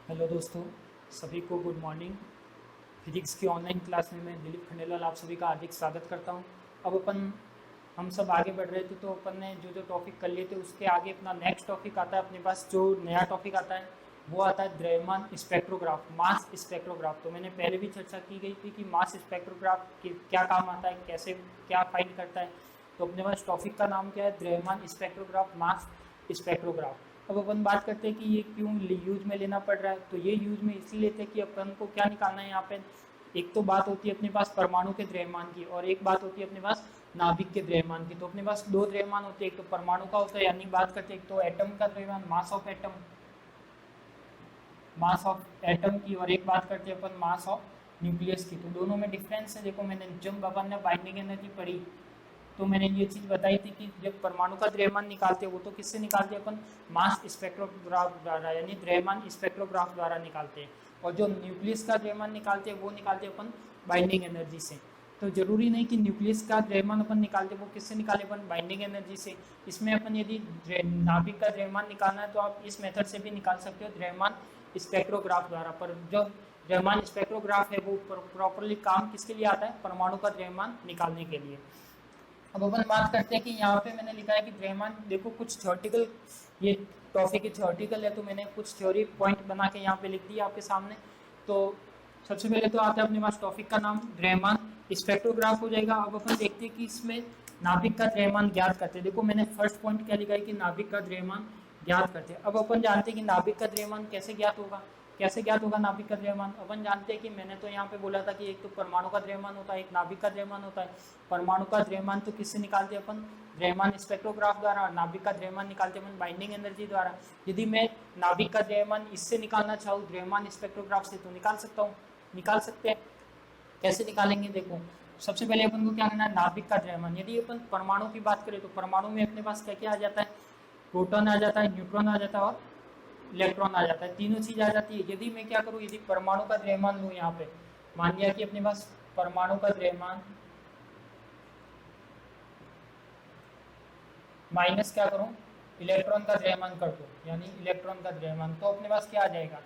Hello दोस्तों, सभी को गुड मॉर्निंग। फिजिक्स की ऑनलाइन क्लास में मैं दिलीप खंडेलवाल आप सभी का हार्दिक स्वागत करता हूं। अब हम सब आगे बढ़ रहे थे, तो अपन ने जो जो टॉपिक कर लिए थे उसके आगे अपना नेक्स्ट टॉपिक आता है। अपने पास जो नया टॉपिक आता है वो आता है द्रव्यमान स्पेक्ट्रोग्राफ, मास स्पेक्ट्रोग्राफ। तो मैंने पहले भी चर्चा की गई थी कि मास स्पेक्ट्रोग्राफ क्या काम आता है, कैसे क्या फाइंड करता है। तो अपने पास टॉपिक का नाम क्या है, द्रव्यमान स्पेक्ट्रोग्राफ, मास स्पेक्ट्रोग्राफ। अब अपन बात करते हैं कि ये क्यों यूज में लेना पड़ रहा है। तो ये यूज में इसलिए लेते हैं कि अपन को क्या निकालना है यहाँ पे। एक तो बात होती है अपने पास परमाणु के द्रव्यमान की, और एक बात होती है अपने पास नाभिक के द्रव्यमान की। तो अपने पास दो द्रव्यमान होते हैं, एक तो परमाणु का होता है, यानी बात करते हैं एक तो एटम का द्रव्यमान, मास ऑफ एटम की, और एक बात करते हैं अपन मास ऑफ न्यूक्लियस की। तो दोनों में डिफरेंस है। देखो, मैंने जब अपन ने बाइंडिंग एनर्जी पढ़ी तो मैंने ये चीज बताई थी कि जब परमाणु का द्रव्यमान निकालते हैं वो तो किससे निकालते हैं अपन, मास स्पेक्ट्रोग्राफ द्वारा, यानी द्रव्यमान स्पेक्ट्रोग्राफ द्वारा निकालते हैं। और जो न्यूक्लियस का द्रव्यमान निकालते हैं वो निकालते हैं अपन बाइंडिंग एनर्जी से। तो जरूरी नहीं कि न्यूक्लियस का द्रव्यमान अपन निकालते वो किससे निकाले, अपन बाइंडिंग एनर्जी से। इसमें अपन यदि नाभिक का द्रव्यमान निकालना है तो आप इस मेथड से भी निकाल सकते हो, द्रव्यमान स्पेक्ट्रोग्राफ द्वारा। पर जो द्रव्यमान स्पेक्ट्रोग्राफ है वो प्रॉपरली काम किसके लिए आता है, परमाणु का द्रव्यमान निकालने के लिए। अब अपन बात करते हैं कि यहाँ पे मैंने लिखा है कि द्रव्यमान, देखो कुछ थ्योरेटिकल, ये टॉपिक थ्योरेटिकल है तो मैंने कुछ थ्योरी पॉइंट बना के यहाँ पे लिख दिया आपके सामने। तो सबसे पहले तो आता है अपने पास टॉपिक का नाम द्रव्यमान स्पेक्ट्रोग्राफ हो जाएगा। अब अपन देखते हैं कि इसमें नाभिक का द्रव्यमान ज्ञात करते हैं। देखो मैंने फर्स्ट पॉइंट क्या लिखा है कि नाभिक का द्रव्यमान ज्ञात करते हैं। अब अपन जानते हैं कि नाभिक का द्रव्यमान कैसे ज्ञात होगा, कैसे ज्ञात होगा नाभिक का द्रव्यमान। अपन जानते हैं कि मैंने तो यहाँ पे बोला था कि एक तो परमाणु का द्रव्यमान होता है, एक नाभिक का द्रव्यमान होता है। परमाणु का द्रव्यमान तो किससे निकालते हैं अपन, द्रव्यमान स्पेक्ट्रोग्राफ द्वारा। नाभिक का द्रव्यमान निकालते हैं अपन बाइंडिंग एनर्जी द्वारा। यदि मैं नाभिक का द्रव्यमान इससे निकालना चाहूँ द्रव्यमान स्पेक्ट्रोग्राफ से, तो निकाल सकता हूँ, निकाल सकते हैं। कैसे निकालेंगे, देखो सबसे पहले अपन को क्या करना है, नाभिक का द्रव्यमान। यदि अपन परमाणु की बात करें तो परमाणु में अपने पास क्या क्या आ जाता है, प्रोटॉन आ जाता है, न्यूट्रॉन आ जाता है और इलेक्ट्रॉन आ जाता है, तीनों चीज आ जाती है। यदि मैं क्या करूं, यदि परमाणु का द्रव्यमान लूं, यहाँ पे मान लिया कि अपने पास परमाणु का द्रव्यमान माइनस क्या करूं, इलेक्ट्रॉन का द्रव्यमान कर दो, यानी इलेक्ट्रॉन का द्रव्यमान, तो अपने पास क्या आ जाएगा,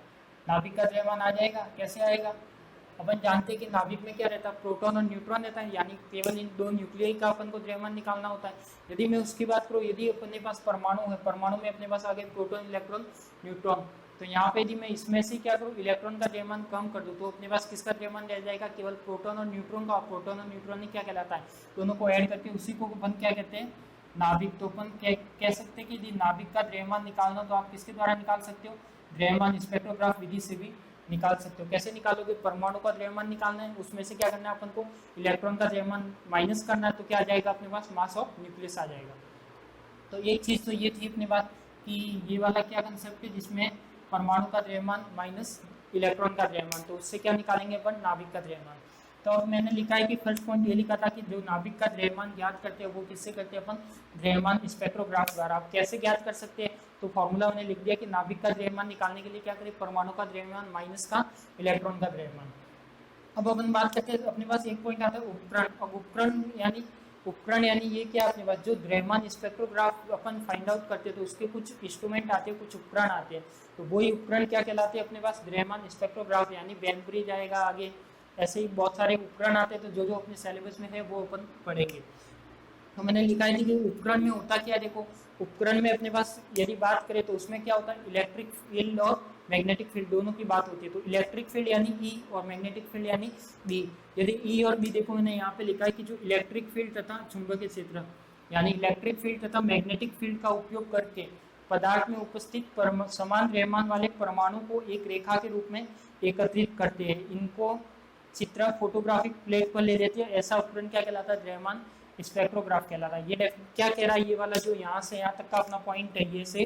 नाभिक का द्रव्यमान आ जाएगा। कैसे आएगा, अपन जानते हैं कि नाभिक में क्या रहता है, प्रोटॉन और न्यूट्रॉन रहता है, यानी केवल इन दो न्यूक्लियाई का अपन को द्रव्यमान निकालना होता है। यदि मैं उसकी बात करूँ, यदि अपने पास परमाणु है, परमाणु में अपने पास आ गए प्रोटॉन, इलेक्ट्रॉन, न्यूट्रॉन, तो यहाँ पे यदि मैं इसमें से क्या करूँ, इलेक्ट्रॉन का द्रव्यमान कम कर दूँ, तो अपने पास किसका द्रव्यमान रह जाएगा, केवल प्रोटॉन और न्यूट्रॉन का। प्रोटॉन और न्यूट्रॉन क्या कहलाता है, दोनों को ऐड करके उसी को अपन क्या कहते हैं, नाभिक। तो अपन कह सकते हैं कि यदि नाभिक का द्रव्यमान निकालना तो आप किसके द्वारा निकाल सकते हो, द्रव्यमान स्पेक्ट्रोग्राफ विधि से भी निकाल सकते हो। कैसे निकालोगे, परमाणु का द्रव्यमान निकालना है, उसमें से क्या करना है अपन को, इलेक्ट्रॉन का द्रव्यमान माइनस करना है, तो क्या आ जाएगा अपने पास, मास ऑफ न्यूक्लियस आ जाएगा। तो एक चीज तो ये थी अपने बात कि ये वाला क्या कंसेप्ट है जिसमें परमाणु का द्रव्यमान माइनस इलेक्ट्रॉन का द्रव्यमान, तो उससे क्या निकालेंगे अपन, नाभिक का द्रव्यमान। तो अब मैंने लिखा है कि फर्स्ट पॉइंट ये लिखा था कि जो नाभिक का द्रव्यमान ज्ञात करते हैं वो किससे करते हैं अपन, द्रव्यमान स्पेक्ट्रोग्राफ द्वारा। आप कैसे ज्ञात कर सकते हैं, तो फॉर्मूला मैंने लिख दिया कि नाभिक का द्रव्यमान निकालने के लिए क्या करें, परमाणु का द्रव्यमान माइनस का इलेक्ट्रॉन का द्रव्यमान। अब अपन बात करते हैं, अपने पास एक पॉइंट आता है उपकरण। अब उपकरण यानी ये क्या, अपने पास जो द्रव्यमान स्पेक्ट्रोग्राफ अपन फाइंड आउट करते हैं तो उसके कुछ इंस्ट्रूमेंट आते हैं, कुछ उपकरण आते हैं। तो वही उपकरण क्या कहलाते हैं अपने पास, द्रव्यमान स्पेक्ट्रोग्राफ, यानी बेन ब्रिज आएगा आगे, ऐसे ही बहुत सारे उपकरण आते हैं। तो जो जो अपने सिलेबस में है वो अपन पढ़ेंगे। तो मैंने लिखा है कि उपकरण में होता क्या है, देखो उपकरण में अपने पास यदि बात करें तो उसमें क्या होता है, इलेक्ट्रिक फील्ड और मैग्नेटिक फील्ड दोनों की बात होती है। तो इलेक्ट्रिक फील्ड यानी ई और मैग्नेटिक फील्ड यानी बी। यदि ई और बी, देखो मैंने यहाँ पे लिखा है कि जो इलेक्ट्रिक फील्ड तथा चुंबकीय क्षेत्र, यानी इलेक्ट्रिक फील्ड तथा मैग्नेटिक फील्ड का उपयोग करके पदार्थ में उपस्थित समान द्रव्यमान वाले परमाणु को एक रेखा के रूप में एकत्रित करते हैं, इनको चित्र फोटोग्राफिक प्लेट पर ले लेते हैं। ऐसा उपकरण क्या कहलाता है, द्रव्यमान स्पेक्ट्रोग्राफ कहलाता है। ये क्या कह रहा है, ये वाला जो यहाँ से यहाँ तक का अपना पॉइंट है, ये से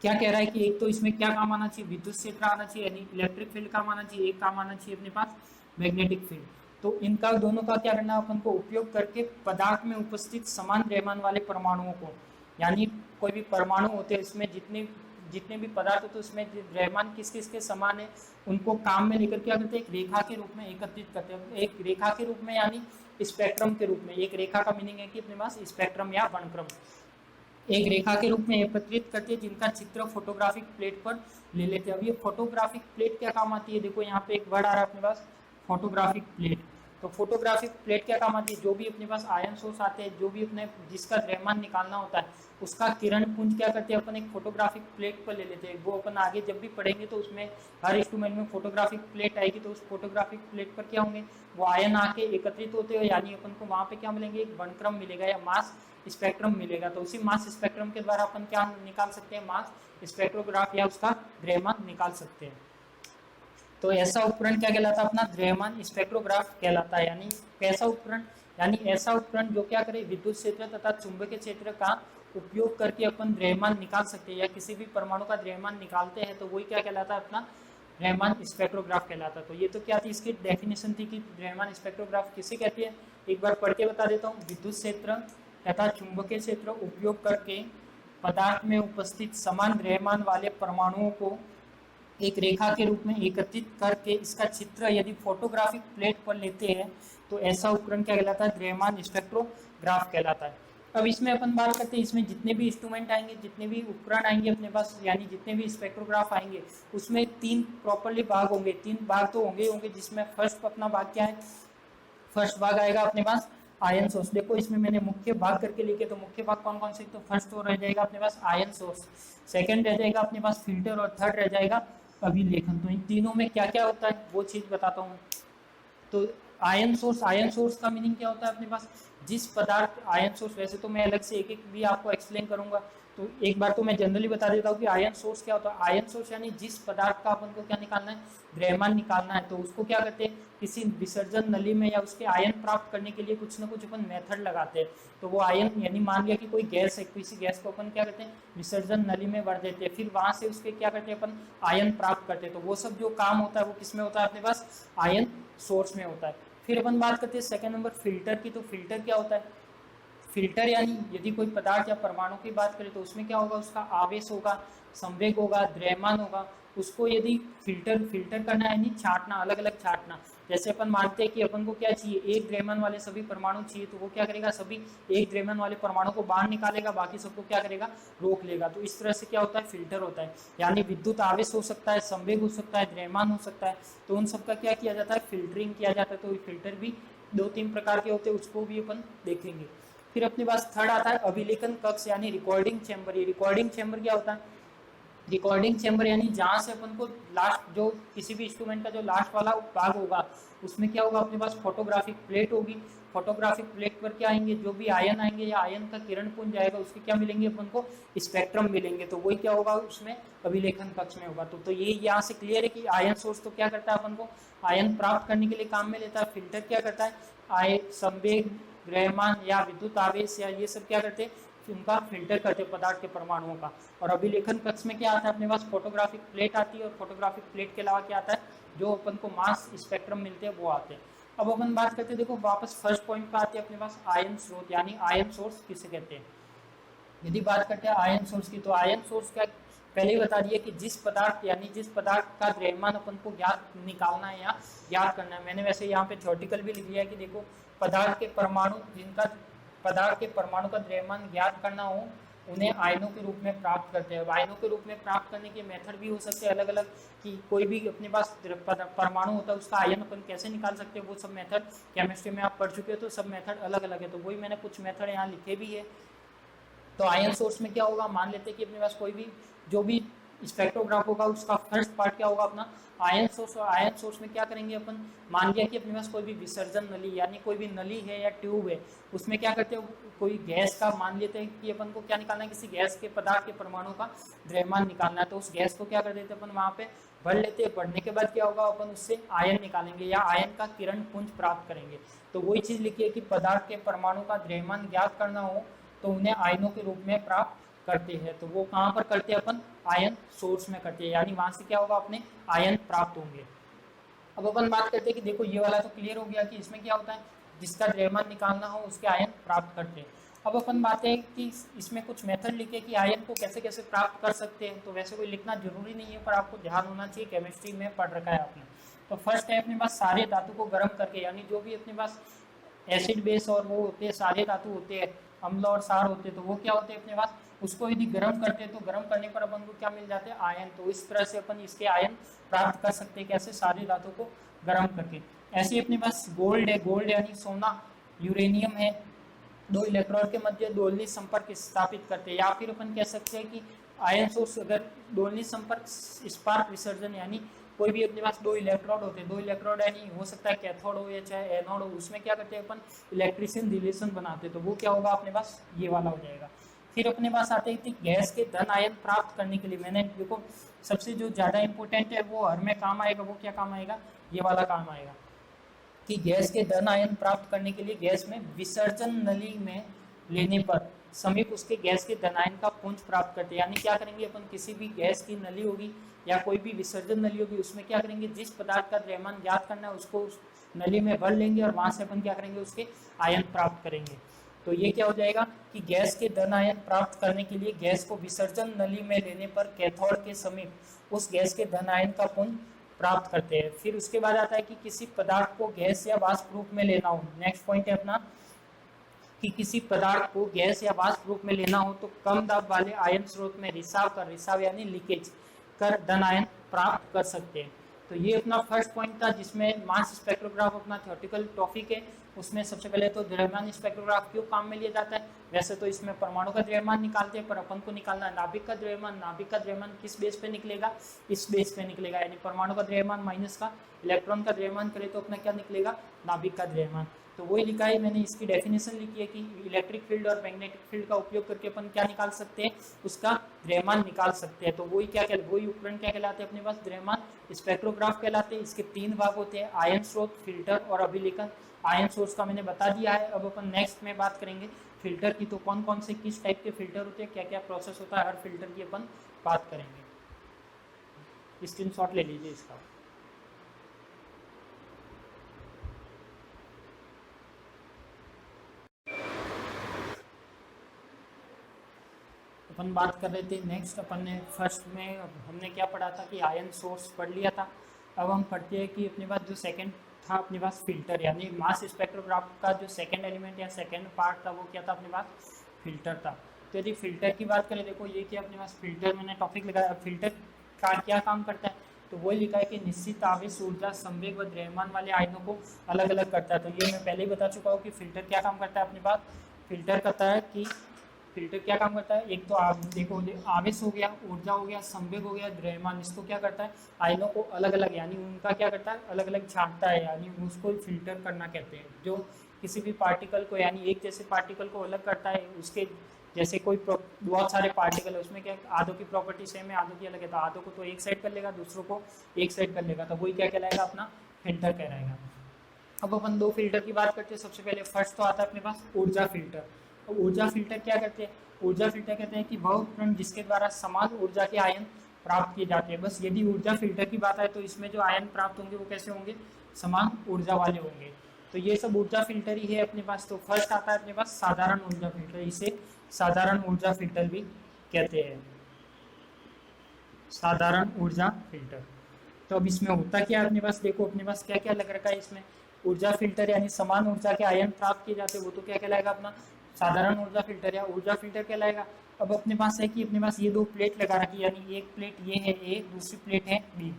क्या कह रहा है कि एक तो इसमें क्या काम आना चाहिए, विद्युत क्षेत्र आना चाहिए, यानी इलेक्ट्रिक फील्ड काम आना चाहिए, एक काम आना चाहिए अपने पास मैग्नेटिक फील्ड। तो इनका दोनों का क्या करना है अपन को, उपयोग करके पदार्थ में उपस्थित समान द्रव्यमान वाले परमाणुओं को, यानी कोई भी परमाणु होते हैं इसमें जितने जितने भी पदार्थ होते हैं उसमें द्रव्यमान किस किस के समान है, उनको काम में लेकर क्या करते हैं, एक रेखा के रूप में एकत्रित करते हैं। एक रेखा के रूप में यानी स्पेक्ट्रम के रूप में। एक रेखा का मीनिंग है कि अपने पास स्पेक्ट्रम या वर्णक्रम। एक रेखा के रूप में एकत्रित करते हैं जिनका चित्र फोटोग्राफिक प्लेट पर ले लेते हैं। अब ये फोटोग्राफिक प्लेट क्या काम आती है, देखो यहाँ पे एक वर्ड आ रहा है अपने पास फोटोग्राफिक प्लेट। तो फोटोग्राफिक प्लेट क्या काम आती है, जो भी अपने पास आयन सोर्स आते हैं, जो भी अपने जिसका द्रव्यमान निकालना होता है उसका किरण पुंज क्या करते हैं अपन एक फोटोग्राफिक प्लेट पर ले लेते हैं। वो अपन आगे जब भी पढ़ेंगे तो उसमें हर इंस्ट्रूमेंट में फोटोग्राफिक प्लेट आएगी, तो उस फोटोग्राफिक प्लेट पर क्या होंगे वो आयन आके एकत्रित होते हैं, यानी अपन को वहाँ पे क्या मिलेंगे एक वर्णक्रम मिलेगा या मास स्पेक्ट्रम मिलेगा। तो उसी मास स्पेक्ट्रम के द्वारा अपन क्या निकाल सकते हैं, मास स्पेक्ट्रोग्राफ या उसका द्रव्यमान निकाल सकते हैं। तो ऐसा उपकरण क्या कहलाता है अपना द्रव्यमान स्पेक्ट्रोग्राफ कहलाता है। यानी कैसा उपकरण, यानी ऐसा उपकरण जो क्या करे विद्युत क्षेत्र तथा चुंबकीय क्षेत्र का उपयोग करके अपन द्रव्यमान निकाल सकते हैं या किसी भी परमाणु का द्रव्यमान निकालते हैं, तो वही क्या कहलाता है अपना द्रव्यमान स्पेक्ट्रोग्राफ कहलाता है। तो ये तो क्या थी इसकी डेफिनेशन थी कि द्रव्यमान स्पेक्ट्रोग्राफ किसे कहती है, एक बार पढ़ के बता देता हूँ। विद्युत क्षेत्र तथा चुंबकीय क्षेत्र उपयोग करके पदार्थ में उपस्थित समान द्रव्यमान वाले परमाणुओं को एक रेखा के रूप में एकत्रित करके इसका चित्र यदि फोटोग्राफिक प्लेट पर लेते हैं तो ऐसा उपकरण क्या कहलाता है, द्रव्यमान स्पेक्ट्रोग्राफ कहलाता है। अब इसमें अपन बात करते हैं, इसमें जितने भी इंस्ट्रूमेंट आएंगे, जितने भी उपकरण आएंगे अपने पास, यानी जितने भी स्पेक्ट्रोग्राफ आएंगे उसमें तीन प्रॉपरली भाग होंगे, तीन भाग तो होंगे जिसमें फर्स्ट अपना भाग क्या है, फर्स्ट भाग आएगा अपने पास आयन सोर्स। देखो इसमें मैंने मुख्य भाग करके लिखे, तो मुख्य भाग कौन कौन से, तो फर्स्ट तो रह जाएगा अपने पास आयन सोर्स, सेकंड रह जाएगा अपने पास फिल्टर और थर्ड रह जाएगा अभिलेखन। तो इन तीनों में क्या क्या होता है वो चीज बताता हूँ। तो आयन सोर्स का मीनिंग क्या होता है अपने पास, जिस पदार्थ आयन सोर्स, वैसे तो मैं अलग से एक एक भी आपको एक्सप्लेन करूंगा, तो एक बार तो मैं जनरली बता देता हूँ कि आयन सोर्स क्या होता है। आयन सोर्स यानी जिस पदार्थ का अपन को क्या निकालना है, द्रव्यमान निकालना है, तो उसको क्या करते हैं किसी विसर्जन नली में या उसके आयन प्राप्त करने के लिए कुछ ना कुछ अपन मेथड लगाते हैं। तो वो आयन यानी मान लिया कि कोई गैस है, किसी गैस को अपन क्या करते हैं विसर्जन नली में भर देते हैं, फिर वहां से उसके क्या करते हैं अपन आयन प्राप्त करते हैं। तो वो सब जो काम होता है वो किस में होता है अपने पास, आयन सोर्स में होता है। फिर अपन बात करते हैं सेकंड नंबर फिल्टर की। तो फिल्टर क्या होता है, फिल्टर यानी यदि कोई पदार्थ या परमाणु की बात करें तो उसमें क्या होगा, उसका आवेश होगा, संवेग होगा, द्रव्यमान होगा, उसको यदि फिल्टर करना है यानी छांटना, अलग अलग छांटना। जैसे अपन मानते हैं कि अपन को क्या चाहिए, एक द्रव्यमान वाले सभी परमाणु चाहिए, तो वो क्या करेगा सभी एक द्रव्यमान वाले परमाणु को बाहर निकालेगा, बाकी सबको क्या करेगा रोक लेगा। तो इस तरह से क्या होता है फिल्टर होता है, यानी विद्युत आवेश हो सकता है, संवेग हो सकता है, द्रव्यमान हो सकता है, तो उन सबका क्या किया जाता है फिल्टरिंग किया जाता है। तो फिल्टर भी दो तीन प्रकार के होते हैं, उसको भी अपन देखेंगे। फिर अपने पास थर्ड आता है अभिलेखन कक्ष यानी रिकॉर्डिंग चैम्बर। ये रिकॉर्डिंग चैम्बर क्या होता है, रिकॉर्डिंग चैम्बर यानी जहाँ से अपन को लास्ट जो किसी भी इंस्ट्रूमेंट का जो लास्ट वाला भाग होगा उसमें क्या होगा अपने पास फोटोग्राफिक प्लेट होगी। फोटोग्राफिक प्लेट पर क्या आएंगे, जो भी आयन आएंगे या आयन का किरण पुंज आएगा उसके क्या मिलेंगे अपन को स्पेक्ट्रम मिलेंगे। तो वही क्या होगा उसमें अभिलेखन कक्ष में होगा। तो ये यहाँ से क्लियर है कि आयन सोर्स तो क्या करता है अपन को आयन प्राप्त करने के लिए काम में लेता है, फिल्टर क्या करता है आय संवेग द्रव्यमान या विद्युत आवेश या ये सब क्या करते हैं उनका फिल्टर करते पदार्थ के परमाणुओं का। और अभिलेखन कक्ष में क्या आता है अपने पास फोटोग्राफिक प्लेट आती है, और फोटोग्राफिक प्लेट के अलावा क्या आता है जो अपन को मास स्पेक्ट्रम मिलते हैं वो आते हैं। अब अपन बात करते हैं, देखो वापस फर्स्ट पॉइंट पे आते हैं अपने पास आयन स्रोत, यानी आयन सोर्स किसे कहते हैं। यदि बात करते हैं आयन सोर्स की, तो आयन सोर्स क्या पहले ही बता दिया कि जिस पदार्थ यानी जिस पदार्थ का द्रव्यमान अपन को ज्ञात निकालना है या ज्ञात करना है। मैंने वैसे यहाँ पे थ्योरेटिकल भी लिख दिया है कि देखो पदार्थ के परमाणु जिनका पदार्थ के परमाणु का द्रव्यमान ज्ञात करना हो उन्हें आयनों के रूप में प्राप्त करते हैं। आयनों के रूप में प्राप्त करने के मेथड भी हो सकते हैं अलग अलग, कि कोई भी अपने पास परमाणु होता है उसका आयन अपन कैसे निकाल सकते हैं, वो सब मेथड केमिस्ट्री में आप पढ़ चुके हो, तो सब मेथड अलग अलग है। तो वही मैंने कुछ मेथड यहाँ लिखे भी है। तो आयन सोर्स में क्या होगा, मान लेते हैं कि अपने पास कोई भी जो भी स्पेक्ट्रोग्राफ होगा उसका फर्स्ट पार्ट क्या होगा अपना आयन सोर्स। और आयन सोर्स में क्या करेंगे अपन, मान लिया कि अपने पास कोई भी विसर्जन नली यानी कोई भी नली है या ट्यूब है, उसमें क्या करते हो कोई गैस का मान लेते हैं कि अपन को क्या निकालना है, किसी गैस के पदार्थ के परमाणु का द्रव्यमान निकालना है। तो उस गैस को क्या कर देते हैं अपन वहाँ पे भर लेते हैं, भरने के बाद क्या होगा अपन उससे आयन निकालेंगे या आयन का किरण पुंज प्राप्त करेंगे। तो वही चीज लिखी है कि पदार्थ के परमाणु का द्रव्यमान ज्ञात करना हो तो उन्हें आयनों के रूप में प्राप्त करते हैं। तो वो कहाँ पर करते हैं अपन आयन सोर्स में करते हैं, यानी वहां से क्या होगा अपने आयन प्राप्त होंगे। अब अपन बात करते हैं कि देखो ये वाला तो क्लियर हो गया कि इसमें क्या होता है जिसका द्रव्यमान निकालना हो उसके आयन प्राप्त करते हैं। अब अपन बात है कि इसमें कुछ मेथड लिखे कि आयन को कैसे कैसे प्राप्त कर सकते हैं। तो वैसे कोई लिखना जरूरी नहीं है पर आपको ध्यान होना चाहिए, केमिस्ट्री में पढ़ रखा है आपने। तो फर्स्ट है अपने पास सारे धातु को गर्म करके, यानी जो भी अपने पास एसिड बेस और वो होते हैं सारे धातु होते हैं, अम्ल और सार होते हैं, तो वो क्या होते हैं अपने पास उसको यदि गर्म करते हैं तो गर्म करने पर अपन को क्या मिल जाते हैं, आयन। तो इस तरह से अपन इसके आयन प्राप्त कर सकते हैं, कैसे, सारी धातु को गर्म करके। ऐसे ही अपने पास गोल्ड है, गोल्ड यानी सोना, यूरेनियम है, दो इलेक्ट्रॉन के मध्य दोलनित संपर्क स्थापित करते हैं। या फिर अपन कह सकते हैं कि आयन सोर्स, अगर दोलनित संपर्क स्पार्क विसर्जन, यानी कोई भी अपने पास दो इलेक्ट्रोड होते हैं, दो इलेक्ट्रोड यानी हो सकता है कैथोड हो या चाहे एनोड हो, उसमें क्या करते हैं अपन, इलेक्ट्रिसियन रिलेशन बनाते हैं। तो वो क्या होगा अपने पास, ये वाला हो जाएगा। फिर अपने पास आते हैं गैस के धन आयन प्राप्त करने के लिए, मैंने देखो सबसे जो ज्यादा इंपॉर्टेंट है वो हर में काम आएगा, वो क्या काम आएगा, ये वाला काम आएगा कि गैस के धन आयन प्राप्त करने के लिए गैस में विसर्जन नली में लेने पर समीप उसके गैस के धन आयन का पुंज प्राप्त करते हैं। यानी क्या करेंगे अपन, किसी भी गैस की नली होगी या कोई भी विसर्जन नली होगी, उसमें क्या करेंगे, जिस पदार्थ का द्रव्यमान ज्ञात करना है उसको उस नली में भर लेंगे और वहां से अपन क्या करेंगे, उसके आयन प्राप्त करेंगे। तो ये क्या हो जाएगा कि गैस के धन आयन प्राप्त करने के लिए गैस को विसर्जन नली में लेने पर कैथोड के समीप उस गैस के धन आयन का पुंज प्राप्त करते हैं। फिर उसके बाद आता है कि किसी पदार्थ को गैस या वाष्प रूप में लेना हो। नेक्स्ट पॉइंट है अपना कि किसी पदार्थ को गैस या वाष्प रूप में लेना हो तो कम दाब वाले आयन स्रोत में रिसाव यानी लीकेज कर धन आयन प्राप्त कर सकते हैं। तो ये अपना फर्स्ट पॉइंट था, जिसमें मास स्पेक्ट्रोग्राफ अपना थ्योरेटिकल टॉपिक है। उसमें सबसे पहले तो द्रव्यमान स्पेक्ट्रोग्राफ क्यों काम में लिया जाता है। वैसे तो इसमें परमाणु का द्रव्यमान निकालते हैं, पर अपन को निकालना है नाभिक का द्रव्यमान। नाभिक का द्रव्यमान किस बेस पे निकलेगा, इस बेस पे निकलेगा, यानी परमाणु का द्रव्यमान माइनस का इलेक्ट्रॉन का द्रव्यमान करे तो अपना क्या निकलेगा, नाभिक का द्रव्यमान। तो वही लिखा है, मैंने इसकी डेफिनेशन लिखी है कि इलेक्ट्रिक फील्ड और मैग्नेटिक फील्ड का उपयोग करके अपन क्या निकाल सकते हैं, उसका द्रव्यमान निकाल सकते हैं। तो वही वही उपकरण क्या कहलाते हैं अपने पास, द्रव्यमान स्पेक्ट्रोग्राफ कहलाते हैं। इसके तीन भाग होते हैं, आयन स्रोत, फिल्टर और अभिलेखन। आयन सोर्स का मैंने बता दिया है। अब अपन नेक्स्ट में बात करेंगे फिल्टर की, तो कौन कौन से किस टाइप के फिल्टर होते हैं, क्या क्या प्रोसेस होता है हर फिल्टर की अपन बात करेंगे। स्क्रीनशॉट ले लीजिए इसका। अपन बात कर रहे थे नेक्स्ट, अपन ने फर्स्ट में हमने क्या पढ़ा था कि आयन सोर्स पढ़ लिया था। अब हम पढ़ते हैं कि अपने पास जो सेकंड था अपने पास फिल्टर, यानी मास स्पेक्ट्रोग्राफ का जो सेकंड एलिमेंट या सेकंड पार्ट था वो क्या था अपने पास, फिल्टर था। तो यदि फिल्टर की बात करें, देखो ये क्या अपने पास फिल्टर मैंने टॉपिक लगाया। फिल्टर का क्या काम करता है, तो वही लिखा है कि निश्चित आवेश, ऊर्जा, संवेग व द्रव्यमान वाले आयनों को अलग अलग करता है। तो ये मैं पहले ही बता चुका हूँ कि फिल्टर क्या काम करता है अपने पास। फिल्टर करता है कि फिल्टर क्या काम करता है, एक तो देखो आवेश हो गया, ऊर्जा हो गया, संवेग हो गया, द्रव्यमान, इसको क्या करता है, आयनों को अलग अलग, यानी उनका क्या करता है, अलग अलग छांटता है, यानी उसको फिल्टर करना कहते हैं। जो किसी भी पार्टिकल को, यानी एक जैसे पार्टिकल को अलग करता है, उसके जैसे कोई बहुत सारे पार्टिकल है, उसमें क्या आधों की प्रॉपर्टी सेम है, आधों की अलग है, तो आधों को तो एक साइड कर लेगा, दूसरों को एक साइड कर लेगा, तो वही क्या कहलाएगा, अपना फिल्टर कहलाएगा। अब अपन दो फिल्टर की बात करते हैं। सबसे पहले फर्स्ट तो आता है अपने पास ऊर्जा फिल्टर। अब ऊर्जा फिल्टर क्या करते हैं, ऊर्जा फिल्टर कहते हैं कि वह उपकरण जिसके द्वारा समान ऊर्जा के आयन प्राप्त किए जाते हैं। बस यदि ऊर्जा फिल्टर की बात आए तो इसमें जो आयन प्राप्त होंगे वो कैसे होंगे, समान ऊर्जा वाले होंगे। तो ये सब ऊर्जा फिल्टर ही है अपने पास। तो फर्स्ट आता है अपने पास साधारण ऊर्जा फिल्टर, इसे साधारण ऊर्जा फिल्टर भी कहते हैं, साधारण ऊर्जा फिल्टर। तो अब इसमें होता क्या है अपने पास, देखो अपने पास क्या क्या लग रखा है इसमें, ऊर्जा फिल्टर यानी समान ऊर्जा के आयन प्राप्त किए जाते हैं, वो तो क्या कहलाएगा अपना साधारण ऊर्जा फिल्टर या ऊर्जा फिल्टर कहलाएगा। अब अपने पास है कि अपने पास ये दो प्लेट लगा रखी है, यानी एक प्लेट ये है ए, दूसरी प्लेट है बी।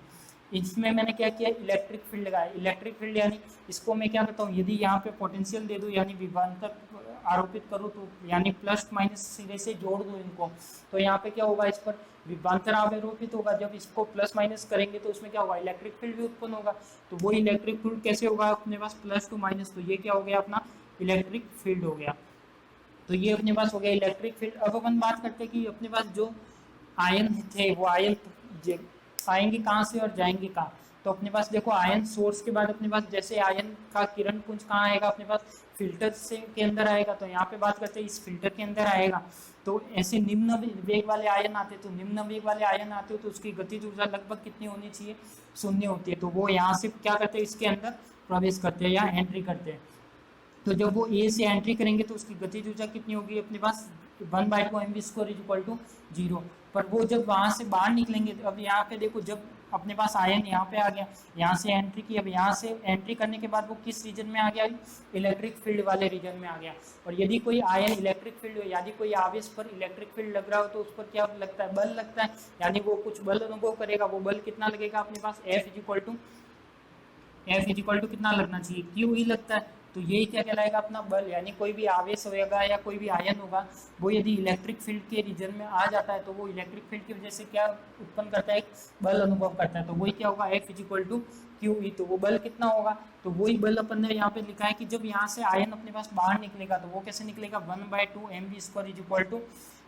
इसमें मैंने क्या किया, इलेक्ट्रिक फील्ड लगाया। इलेक्ट्रिक फील्ड यानी इसको मैं क्या करता हूँ, यदि यहाँ पे पोटेंशियल दे दूँ यानी विभवांतर आरोपित करूँ, तो यानी प्लस माइनस सिरे से जोड़ दूँ इनको, तो यहाँ पे क्या होगा, इस पर विभवांतर आरोपित होगा। जब इसको प्लस माइनस करेंगे तो उसमें क्या होगा, इलेक्ट्रिक फील्ड भी उत्पन्न होगा। तो वो इलेक्ट्रिक फील्ड कैसे होगा अपने पास, प्लस टू माइनस, तो ये क्या हो गया अपना इलेक्ट्रिक फील्ड हो गया। तो ये अपने पास हो गया इलेक्ट्रिक फील्ड। अब अपन बात करते हैं कि अपने पास जो आयन थे वो आयन आएंगे कहाँ से और जाएंगे कहाँ। तो अपने पास देखो आयन सोर्स के बाद अपने पास जैसे आयन का किरण पुंज कहाँ आएगा, अपने पास फिल्टर से के अंदर आएगा। तो यहाँ पे बात करते हैं इस फिल्टर के अंदर आएगा। तो ऐसे निम्न वेग वाले आयन आते, तो निम्न वेग वाले आयन आते हो तो उसकी गतिज ऊर्जा लगभग कितनी होनी चाहिए, 0 होती है। तो वो यहाँ से क्या करते हैं, इसके अंदर प्रवेश करते हैं या एंट्री करते हैं। तो जब वो ए से एंट्री करेंगे तो उसकी गतिज ऊर्जा कितनी होगी अपने पास, 1/2 mv² = 0। पर वो जब वहां से बाहर निकलेंगे, अब यहाँ पे देखो जब अपने पास आयन यहाँ पे आ गया, यहाँ से एंट्री की, अब यहाँ से एंट्री करने के बाद वो किस रीजन में आ गया, इलेक्ट्रिक फील्ड वाले रीजन में आ गया। और यदि कोई आयन इलेक्ट्रिक फील्ड, यदि कोई आवेश पर इलेक्ट्रिक फील्ड लग रहा हो तो उस पर क्या लगता है, बल लगता है, यानी वो कुछ बल अनुभव करेगा। वो बल कितना लगेगा अपने पास, एफ इक्वल टू कितना लगना चाहिए, क्यू ही लगता है। तो यही क्या कहलाएगा अपना बल, यानी कोई भी आवेश होगा या कोई भी आयन होगा, वो यदि इलेक्ट्रिक फील्ड के रीजन में आ जाता है तो वो इलेक्ट्रिक फील्ड की वजह से क्या उत्पन्न करता है, एक बल अनुभव करता है। तो वही क्या होगा, F is equal to Q E. तो वो बल कितना होगा, तो वही बल अपन ने यहाँ पे लिखा है कि जब यहाँ से आयन अपने पास बाहर निकलेगा तो वो कैसे निकलेगा, 1/2 mv² is equal to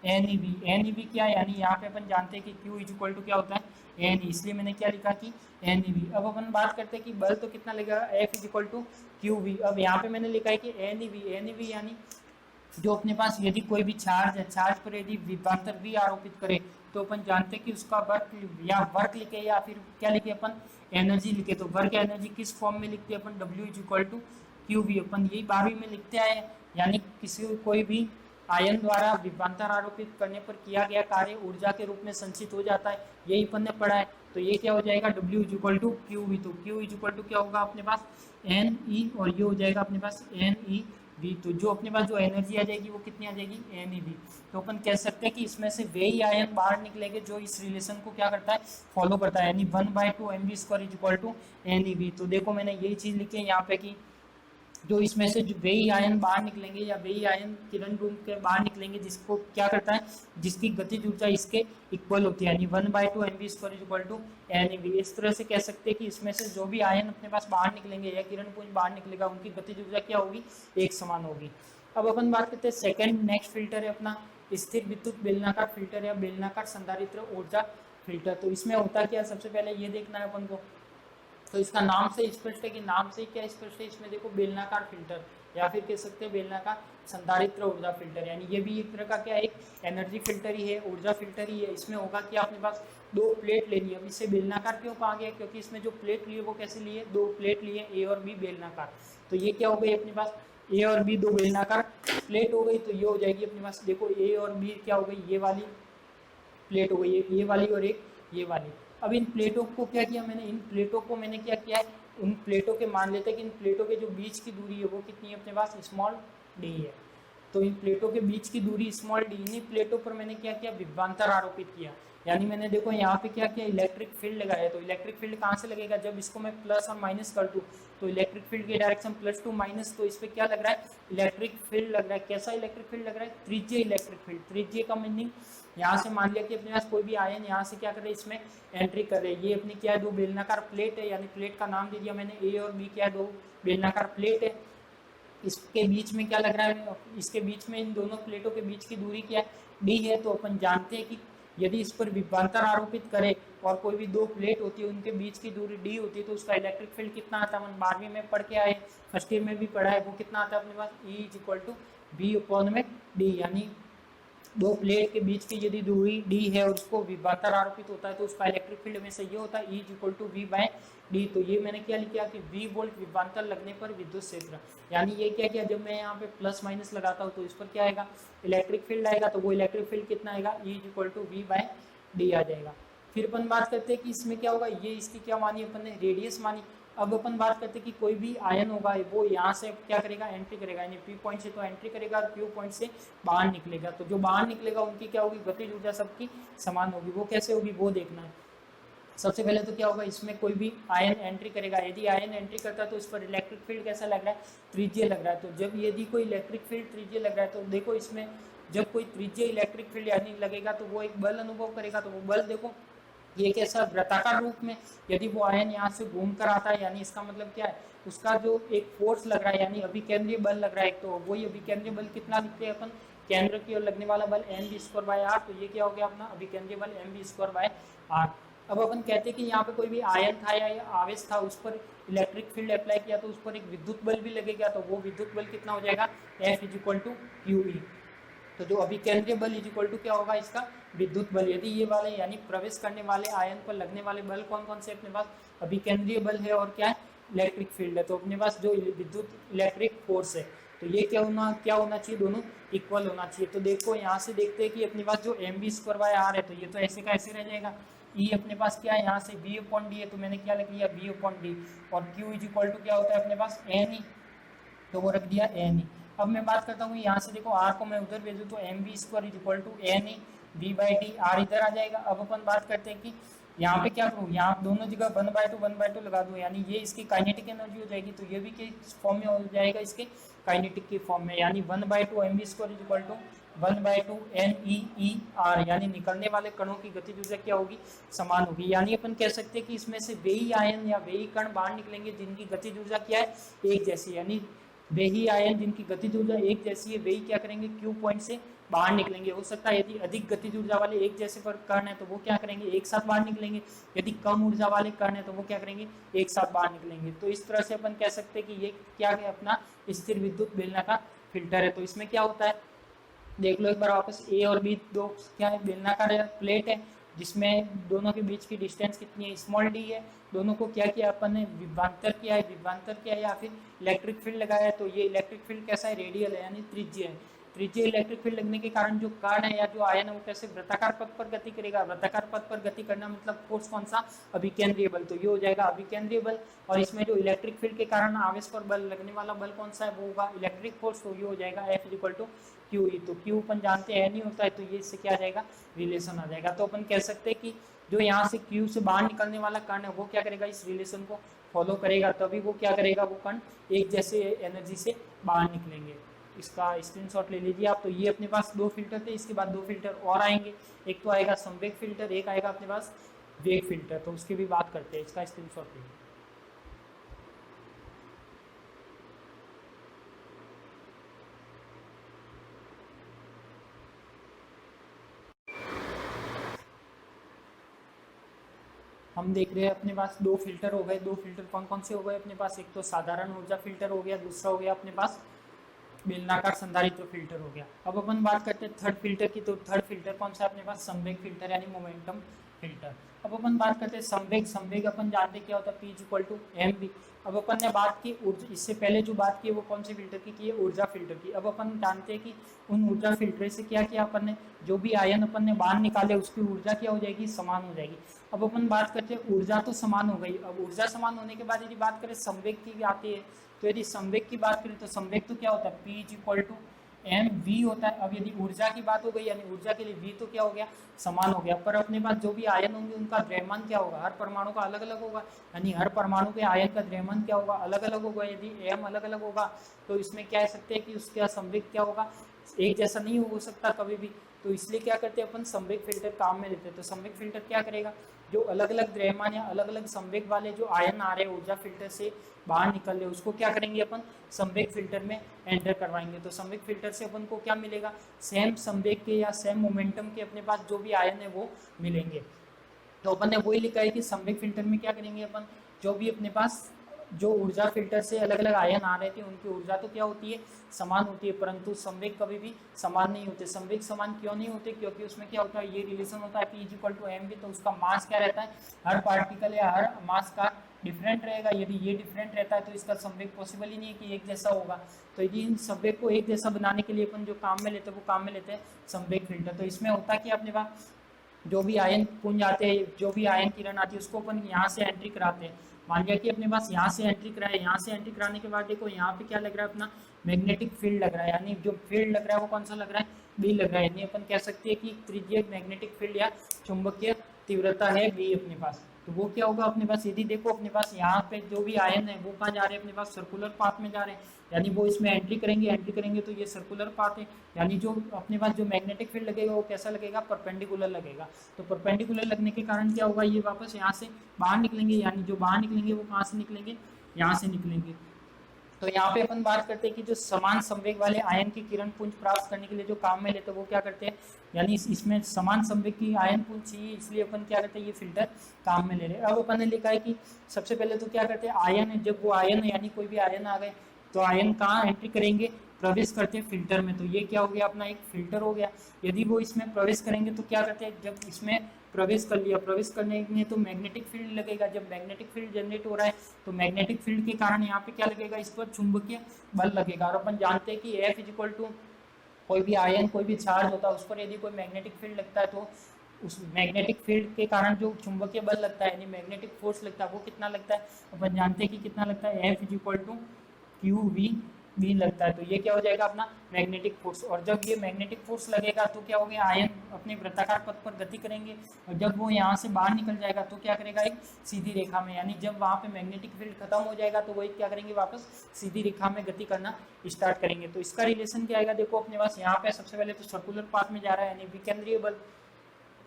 N E V. N E V क्या है, यानी यहाँ पे अपन जानते हैं कि क्यू इज इक्वल टू क्या होता है, एन, इसलिए मैंने क्या लिखा कि एन ई वी। अब अपन बात करते हैं कि बल तो कितना लगेगा, F is equal to Q V. अब यहाँ पे मैंने लिखा है कि एन ई वी यानी जो अपने पास यदि कोई भी चार्ज है, चार्ज पर यदि विभवांतर भी आरोपित करे तो अपन जानते हैं कि उसका वर्क लिखे या फिर क्या लिखे अपन, एनर्जी लिखे। तो वर्क एनर्जी किस फॉर्म में लिखते हैं अपन, W is equal to Q V. अपन यही 12वीं में लिखते आए, यानी किसी कोई भी आयन द्वारा विभवांतर आरोपित करने पर किया गया कार्य ऊर्जा के रूप में संचित हो जाता है, यही अपन ने पढ़ा है। तो ये क्या हो जाएगा, W is equal to Q V. तो क्यू इज इक्वल टू क्या होगा अपने पास, एन ई, और ये हो जाएगा अपने पास एन ई वी। तो जो अपने पास जो एनर्जी आ जाएगी वो कितनी आ जाएगी, एन ई वी। तो अपन कह सकते हैं कि इसमें से वे ही आयन बाहर निकलेंगे जो इस रिलेशन को क्या करता है, फॉलो करता है, यानी 1/2 mv² is equal to N E V. तो देखो मैंने यही चीज लिखी है यहाँ पे कि जो इसमें से जो वे ही आयन बाहर निकलेंगे या वे ही आयन किरण रूप के बाहर निकलेंगे जिसको क्या करता है, जिसकी गतिज ऊर्जा इसके इक्वल होती है, यानी 1/2 mv² is equal to N E V. इस तरह से कह सकते हैं कि इसमें से जो भी आयन अपने पास बाहर निकलेंगे या किरण पुंज बाहर निकलेगा उनकी गतिज ऊर्जा क्या होगी, एक समान होगी। अब अपन बात करते हैं सेकंड, नेक्स्ट फिल्टर है अपना स्थिर विद्युत बेलनाकार फिल्टर या बेलनाकार संधारित्र ऊर्जा फिल्टर। तो इसमें होता क्या, सबसे पहले ये देखना है अपन को, तो इसका नाम से स्पष्ट है कि नाम से क्या स्पष्ट है, इसमें देखो बेलनाकार फिल्टर या फिर कह सकते हैं बेलनाकार संधारित्र ऊर्जा फिल्टर, यानी ये भी एक तरह का क्या, एक एनर्जी फिल्टर ही है, ऊर्जा फिल्टर ही है। इसमें होगा कि अपने पास दो प्लेट लेनी है। अब इसे बेलनाकार क्यों कहा गया, क्योंकि इसमें जो प्लेट लिए वो कैसे लिए, दो प्लेट लिए, ए और बी बेलनाकार। तो ये क्या हो गई अपने पास, ए और बी दो बेलनाकार प्लेट हो गई। तो ये हो जाएगी अपने पास, देखो ए और बी क्या हो गई, ये वाली प्लेट हो गई, एक ये वाली और एक ये वाली। अब इन प्लेटों को क्या किया मैंने, इन प्लेटों को मैंने क्या किया है, उन प्लेटों के मान लेते हैं कि इन प्लेटों के जो बीच की दूरी है वो कितनी है अपने पास, स्मॉल डी है। तो इन प्लेटों के बीच की दूरी स्मॉल डी, इन्हीं प्लेटों पर मैंने क्या किया, विभवांतर आरोपित किया। यानी मैंने देखो यहाँ पे क्या किया, इलेक्ट्रिक फील्ड लगाया। तो इलेक्ट्रिक फील्ड कहाँ से लगेगा, जब इसको मैं प्लस और माइनस कर दूँ तो इलेक्ट्रिक फील्ड की डायरेक्शन प्लस टू माइनस, तो इस पर क्या लग रहा है, इलेक्ट्रिक फील्ड लग रहा है। कैसा इलेक्ट्रिक फील्ड लग रहा है, त्रिज्यीय इलेक्ट्रिक फील्ड। त्रिज्यीय का मीनिंग, यहाँ से मान लिया कि अपने पास कोई भी आयन यहाँ से क्या कर रहे हैं, इसमें एंट्री कर रहे हैं। ये अपनी क्या है, दो बेलनाकार प्लेट है, यानी प्लेट का नाम दे दिया मैंने, ए और बी क्या है, दो बेलनाकार प्लेट है। इसके बीच में क्या लग रहा है, इसके बीच में इन दोनों प्लेटों के बीच की दूरी क्या है, डी है। तो अपन जानते हैं कि यदि इस पर विभवांतर आरोपित करे और कोई भी दो प्लेट होती है उनके बीच की दूरी डी होती है तो उसका इलेक्ट्रिक फील्ड कितना आता है, अपन 12वीं में पढ़ के आए, फर्स्ट ईयर में भी पढ़ा है, वो कितना आता है अपने पास, E is equal to B upon में डी। यानी दो प्लेट के बीच की यदि दूरी डी है और उसको विभवांतर आरोपित होता है तो उसका इलेक्ट्रिक फील्ड में से ये होता है, E is equal to V by D. तो ये मैंने क्या लिखा कि वी वोल्ट विभवांतर लगने पर विद्युत क्षेत्र, यानी ये क्या किया, जब मैं यहाँ पे प्लस माइनस लगाता हूँ तो इस पर क्या आएगा, इलेक्ट्रिक फील्ड आएगा। तो वो इलेक्ट्रिक फील्ड कितना आएगा, E is equal to V by D आ जाएगा। फिर अपन बात करते हैं कि इसमें क्या होगा, ये इसकी क्या मानी अपन ने, रेडियस मानी। अब अपन बात करते हैं कि कोई भी आयन होगा वो यहाँ से क्या करेगा, एंट्री करेगा, यानी पी पॉइंट से तो एंट्री करेगा और क्यू पॉइंट से बाहर निकलेगा। तो जो बाहर निकलेगा उनकी क्या होगी, गतिज ऊर्जा सबकी समान होगी। वो कैसे होगी वो देखना है। सबसे पहले तो क्या होगा, इसमें कोई भी आयन एंट्री करेगा, यदि आयन एंट्री करता है तो इस पर इलेक्ट्रिक फील्ड कैसा लग रहा है, त्रिज्यीय लग रहा है। तो जब यदि कोई इलेक्ट्रिक फील्ड त्रिज्यीय लग रहा है तो देखो इसमें जब कोई त्रिज्यीय इलेक्ट्रिक फील्ड यानी लगेगा तो वो एक बल अनुभव करेगा। तो वो बल देखो ये कैसा, वृत्ताकार रूप में, यदि वो आयन यहाँ से घूम कर आता है यानी इसका मतलब क्या है, उसका जो एक फोर्स लग रहा है यानी अभिकेंद्रीय बल लग रहा है, तो वही अभिकेंद्रीय बल कितना लिखते हैं अपन, केंद्र की ओर लगने वाला बल M B square by R. तो ये क्या हो गया अपना अभिकेंद्रीय बल M B square by R. अब अपन कहते हैं कि यहाँ पे कोई भी आयन था या आवेश था, उस पर इलेक्ट्रिक फील्ड अप्लाई किया तो उस पर एक विद्युत बल भी लगेगा। तो वो विद्युत बल कितना हो जाएगा, F is equal to Q E. तो जो अभिकेंद्रीय बल इज इक्वल टू क्या होगा, इसका विद्युत बल। यदि ये वाले यानी प्रवेश करने वाले आयन पर लगने वाले बल कौन कौन से अपने पास, अभिकेंद्रीय बल है और क्या है, इलेक्ट्रिक फील्ड है। तो अपने पास जो विद्युत इलेक्ट्रिक फोर्स है तो ये क्या होना चाहिए, दोनों इक्वल होना चाहिए। तो देखो यहाँ से देखते हैं कि अपने पास जो M B square by R है तो ये तो ऐसे का ऐसे रह जाएगा, ई अपने पास क्या है, यहाँ से V अपॉन डी है, तो मैंने क्या लिख लिया V अपॉन डी, और Q इज इक्वल टू क्या होता है अपने पास एन ई, तो वो रख दिया एन ई। अब मैं बात करता हूँ यहाँ से देखो आर को मैं उधर भेजूँ तो M V square is equal to N E V by D, R इधर आ जाएगा। अब अपन बात करते हैं कि यहाँ पे क्या करूँ, यहाँ दोनों जगह 1/2 लगा दूँ, यानी ये इसकी काइनेटिक एनर्जी हो जाएगी, तो ये भी किस फॉर्म में हो जाएगा, इसके काइनेटिक की फॉर्म में, यानी 1/2 M V square is equal to 1/2 N E E R, यानी निकलने वाले कणों की गतिज ऊर्जा क्या होगी, समान होगी। यानी अपन कह सकते हैं कि इसमें से वे ही आयन या वे ही कण बाहर निकलेंगे जिनकी गतिज ऊर्जा क्या है, एक जैसी, यानी वे ही आयन जिनकी गतिज ऊर्जा एक जैसी है वे ही क्या करेंगे, क्यू पॉइंट से बाहर निकलेंगे। हो सकता है यदि अधिक गतिज ऊर्जा वाले एक जैसे पर कण है तो वो क्या करेंगे, एक साथ बाहर निकलेंगे, यदि कम ऊर्जा वाले कण है तो वो क्या करेंगे, एक साथ बाहर निकलेंगे। तो इस तरह से अपन कह सकते हैं कि ये क्या है, अपना स्थिर विद्युत बेलनाकार फिल्टर है। तो इसमें क्या होता है, देख लो एक बार वापस, ए और बी दो क्या है, बेलनाकार प्लेट है, जिसमें दोनों के बीच की डिस्टेंस कितनी है, स्मॉल डी है। दोनों को क्या किया अपन ने, विभवांतर किया है, विभवांतर किया है या फिर इलेक्ट्रिक फील्ड लगाया है। तो ये इलेक्ट्रिक फील्ड कैसा है, रेडियल है, यानी त्रिज्य है। त्रिज्य इलेक्ट्रिक फील्ड लगने के कारण जो कण है या जो आयन है वो कैसे वृत्ताकार पथ पर गति करेगा। वृत्ताकार पथ पर गति करना मतलब फोर्स कौन सा, अभिकेंद्रीय बल, तो ये हो जाएगा अभिकेंद्रीय बल। और इसमें जो इलेक्ट्रिक फील्ड के कारण आवेश पर बल लगने वाला बल कौन सा है, वो होगा इलेक्ट्रिक फोर्स, तो ये हो जाएगा F is equal to Q E. तो क्यू अपन जानते हैं नहीं होता है, तो ये इससे क्या आ जाएगा, रिलेशन आ जाएगा। तो अपन कह सकते हैं कि जो यहाँ से क्यू से बाहर निकलने वाला कण है वो क्या करेगा, इस रिलेशन को फॉलो करेगा, तभी वो क्या करेगा, वो कण एक जैसे एनर्जी से बाहर निकलेंगे। इसका स्क्रीनशॉट ले लीजिए आप। तो ये अपने पास दो फिल्टर थे, इसके बाद दो फिल्टर और आएंगे, एक तो आएगा संवेग फिल्टर, एक आएगा अपने पास वेग फिल्टर, तो उसकी भी बात करते हैं। इसका स्क्रीनशॉट लीजिए। हम देख रहे हैं अपने पास दो फिल्टर हो गए। दो फिल्टर कौन कौन से हो गए अपने पास, एक तो साधारण ऊर्जा फिल्टर हो गया, दूसरा हो गया अपने पास बेलनाकार संधारित्र फिल्टर हो गया। अब अपन बात करते हैं थर्ड फिल्टर की। तो थर्ड फिल्टर कौन सा है अपने पास, संवेग फिल्टर यानी मोमेंटम फिल्टर। अब अपन बात करते हैं संवेग। संवेग अपन जानते क्या होता है, P is equal to M V. अब अपन ने बात की इससे पहले जो बात की वो कौन से फिल्टर की है, ऊर्जा फिल्टर की। अब अपन जानते हैं कि उन ऊर्जा फिल्टर से क्या किया अपन ने, जो भी आयन अपन ने बाहर निकाले उसकी ऊर्जा क्या हो जाएगी, समान हो जाएगी। अब अपन बात करते हैं ऊर्जा तो समान हो गई। अब ऊर्जा समान होने के बाद यदि बात करें संवेग की आती है, तो यदि संवेग की बात करें तो संवेग तो क्या होता है, P is equal to M V होता है। अब यदि ऊर्जा की बात हो गई, यानी ऊर्जा के लिए V तो क्या हो गया, समान हो गया। पर अपने पास जो भी आयन होंगे उनका द्रव्यमान क्या होगा, हर परमाणु का अलग अलग होगा, यानी हर परमाणु के आयन का द्रव्यमान क्या होगा, अलग अलग होगा। यदि एम अलग अलग होगा तो इसमें क्या कह सकते हैं कि उसका संवेग क्या होगा, एक जैसा नहीं हो सकता कभी भी। तो इसलिए क्या करते हैं अपन, संवेग फिल्टर काम में लेते हैं। तो संवेग फिल्टर क्या करेगा, जो अलग अलग द्रव्यमान या अलग अलग संवेग वाले जो आयन आ रहे हैं ऊर्जा फिल्टर से बाहर निकल रहे, उसको क्या करेंगे अपन, संवेग फिल्टर में एंटर करवाएंगे। तो संवेग फिल्टर से अपन को क्या मिलेगा, सेम संवेग के या सेम मोमेंटम के अपने पास जो भी आयन है वो मिलेंगे। तो अपन ने वही लिखा है कि संवेग फिल्टर में क्या करेंगे अपन, जो भी अपने पास जो ऊर्जा फिल्टर से अलग अलग आयन आ रहे थे उनकी ऊर्जा तो क्या होती है, समान होती है, परंतु संवेग कभी भी समान नहीं होते। संवेग समान क्यों नहीं होते, क्योंकि उसमें क्या होता है, ये रिलेशन होता है P is equal to M V. तो उसका मास क्या रहता है, हर पार्टिकल या हर मास का डिफरेंट रहेगा। यदि ये डिफरेंट रहता है तो इसका संवेग पॉसिबल ही नहीं है कि एक जैसा होगा। तो यदि इन संवेग को एक जैसा बनाने के लिए अपन जो काम में लेते हैं वो काम में लेते हैं संवेग फिल्टर। तो इसमें होता है कि अपने पास जो भी आयन पुंज आते हैं, जो भी आयन किरण आती है उसको अपन यहाँ से एंट्री कराते हैं। मान लिया कि अपने पास यहाँ से एंट्री कराए, यहाँ से एंट्री कराने के बाद देखो यहाँ पे क्या लग रहा है, अपना मैग्नेटिक फील्ड लग रहा है, यानी जो फील्ड लग रहा है वो कौन सा लग रहा है, बी लग रहा है। यानी अपन कह सकते हैं कि त्रिज्यीय मैग्नेटिक फील्ड या चुंबकीय तीव्रता है बी अपने पास। तो वो क्या होगा अपने पास, यदि देखो अपने पास यहाँ पे जो भी आयन है वो कहाँ जा रहे हैं, अपने पास सर्कुलर पाथ में जा रहे हैं, यानी वो इसमें एंट्री करेंगे तो ये सर्कुलर पाथ है। यानी जो अपने पास जो मैग्नेटिक फील्ड लगेगा वो कैसा लगेगा, परपेंडिकुलर लगेगा। तो परपेंडिकुलर लगने के कारण क्या होगा, ये वापस यहाँ से बाहर निकलेंगे, यानी जो बाहर निकलेंगे वो कहाँ से निकलेंगे, यहाँ से निकलेंगे। तो यहाँ पे अपन बात करते हैं कि जो समान संवेग वाले आयन की किरण पुंज प्राप्त करने के लिए जो काम में लेते हैं वो क्या करते हैं, यानी इसमें समान संवेग की आयन पुंज चाहिए, इसलिए अपन क्या करते हैं, ये फिल्टर काम में ले रहे हैं। अब अपन ने लिखा है कि सबसे पहले तो क्या करते हैं, आयन है, जब वो आयन है यानी कोई भी आयन आ गए तो आयन कहाँ एंट्री करेंगे, प्रवेश करते हैं फिल्टर में। तो ये क्या हो गया, अपना एक फिल्टर हो गया। यदि वो इसमें प्रवेश करेंगे तो क्या करते हैं, जब इसमें प्रवेश कर लिया, प्रवेश करने में तो मैग्नेटिक फील्ड लगेगा। जब मैग्नेटिक फील्ड जनरेट हो रहा है तो मैग्नेटिक फील्ड के कारण यहाँ पे क्या लगेगा, इस पर चुंबकीय बल लगेगा। और अपन जानते हैं कि F इज इक्वल टू कोई भी आयन कोई भी चार्ज होता है उस पर यदि कोई मैग्नेटिक फील्ड लगता है तो उस मैग्नेटिक फील्ड के कारण जो चुंबकीय बल लगता है यानी मैग्नेटिक फोर्स लगता है वो कितना लगता है, अपन जानते हैं कि कितना लगता है, F is equal to Q V B लगता है। तो ये क्या हो जाएगा अपना मैग्नेटिक फोर्स। और जब ये मैग्नेटिक फोर्स लगेगा तो क्या हो गया, आयन अपने वृत्ताकार पथ पर गति करेंगे और जब वो यहाँ से बाहर निकल जाएगा तो क्या करेगा, एक सीधी रेखा में, यानी जब वहाँ पे मैग्नेटिक फील्ड खत्म हो जाएगा तो वही क्या करेंगे, वापस सीधी रेखा में गति करना स्टार्ट करेंगे। तो इसका रिलेशन क्या आएगा, देखो अपने पास यहाँ पे सबसे पहले तो सर्कुलर पाथ में जा रहा है यानी विकेंद्रीय बल,